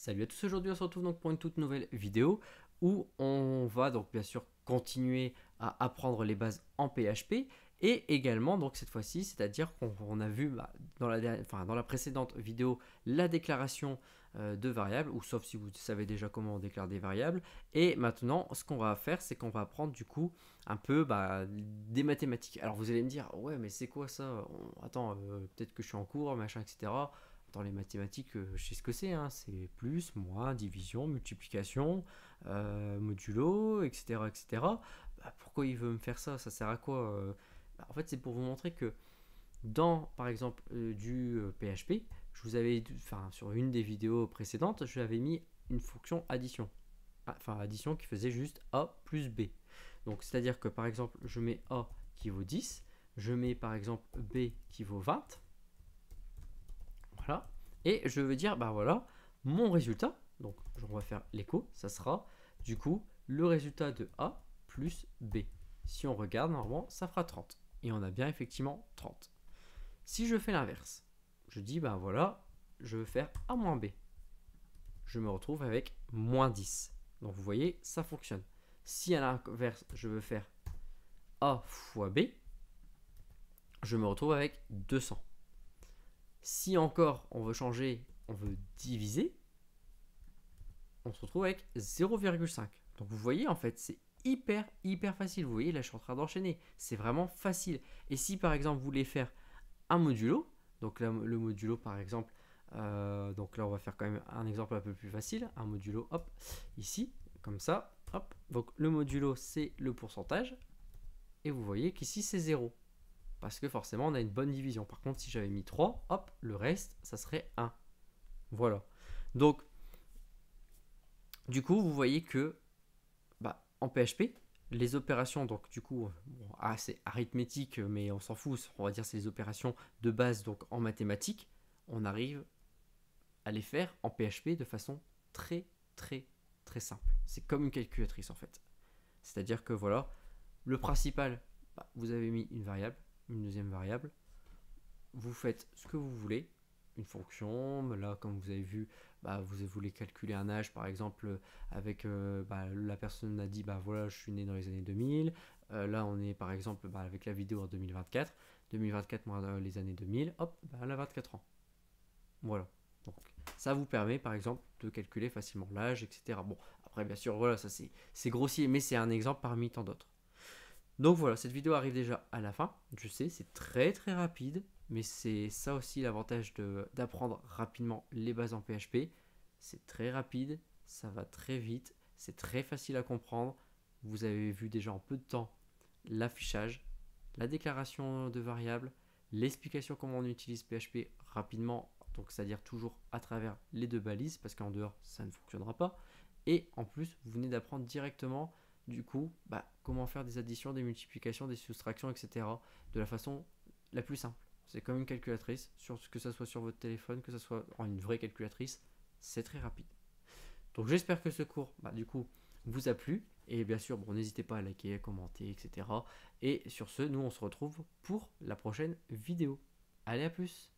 Salut à tous, aujourd'hui on se retrouve donc pour une toute nouvelle vidéo où on va donc bien sûr continuer à apprendre les bases en PHP et également donc cette fois-ci, c'est-à-dire qu'on a vu dans la précédente vidéo la déclaration de variables, ou sauf si vous savez déjà comment on déclare des variables, et maintenant ce qu'on va faire c'est qu'on va apprendre du coup un peu des mathématiques. Alors vous allez me dire ouais mais c'est quoi ça? Attends, peut-être que je suis en cours, machin, etc. Dans les mathématiques, je sais ce que c'est, hein, c'est plus, moins, division, multiplication, modulo, etc. etc. Pourquoi il veut me faire ça? Ça sert à quoi? En fait, c'est pour vous montrer que dans, par exemple, du PHP, je vous avais, enfin, sur une des vidéos précédentes, je l'avais mis une fonction addition. Enfin, addition qui faisait juste A plus B. Donc, c'est-à-dire que, par exemple, je mets A qui vaut 10, je mets, par exemple, B qui vaut 20, voilà. Et je veux dire, bah voilà, mon résultat, donc on va faire l'écho, ça sera du coup le résultat de A plus B. Si on regarde, normalement, ça fera 30. Et on a bien effectivement 30. Si je fais l'inverse, je dis, bah voilà, je veux faire A moins B. Je me retrouve avec moins 10. Donc vous voyez, ça fonctionne. Si à l'inverse, je veux faire A fois B, je me retrouve avec 200. Si encore on veut changer, on veut diviser, on se retrouve avec 0,5. Donc vous voyez, en fait, c'est hyper facile. Vous voyez, là, je suis en train d'enchaîner. C'est vraiment facile. Et si, par exemple, vous voulez faire un modulo, donc là, le modulo, par exemple, donc là, on va faire quand même un exemple un peu plus facile. Un modulo, hop, ici, comme ça, hop. Donc le modulo, c'est le pourcentage. Et vous voyez qu'ici, c'est 0. Parce que forcément, on a une bonne division. Par contre, si j'avais mis 3, hop, le reste, ça serait 1. Voilà. Donc, du coup, vous voyez que en PHP, les opérations, donc du coup, bon, c'est arithmétique, mais on s'en fout, on va dire c'est les opérations de base, donc en mathématiques, on arrive à les faire en PHP de façon très très très simple. C'est comme une calculatrice en fait. C'est-à-dire que voilà, le principal, vous avez mis une variable, une deuxième variable, vous faites ce que vous voulez, une fonction, là comme vous avez vu, vous voulez calculer un âge par exemple avec la personne a dit voilà je suis né dans les années 2000, là on est par exemple avec la vidéo en 2024, 2024 moins les années 2000, hop, elle a 24 ans. Voilà. Donc ça vous permet par exemple de calculer facilement l'âge, etc. Bon, après bien sûr voilà, ça c'est grossier, mais c'est un exemple parmi tant d'autres. Donc voilà, cette vidéo arrive déjà à la fin. Je sais, c'est très très rapide, mais c'est ça aussi l'avantage d'apprendre rapidement les bases en PHP. C'est très rapide, ça va très vite, c'est très facile à comprendre. Vous avez vu déjà en peu de temps l'affichage, la déclaration de variables, l'explication comment on utilise PHP rapidement, donc c'est-à-dire toujours à travers les deux balises, parce qu'en dehors ça ne fonctionnera pas. Et en plus, vous venez d'apprendre directement du coup comment faire des additions, des multiplications, des soustractions, etc. de la façon la plus simple. C'est comme une calculatrice, que ce soit sur votre téléphone, que ce soit en une vraie calculatrice, c'est très rapide. Donc j'espère que ce cours du coup vous a plu. Et bien sûr, n'hésitez pas à liker, à commenter, etc. Et sur ce, nous on se retrouve pour la prochaine vidéo. Allez, à plus!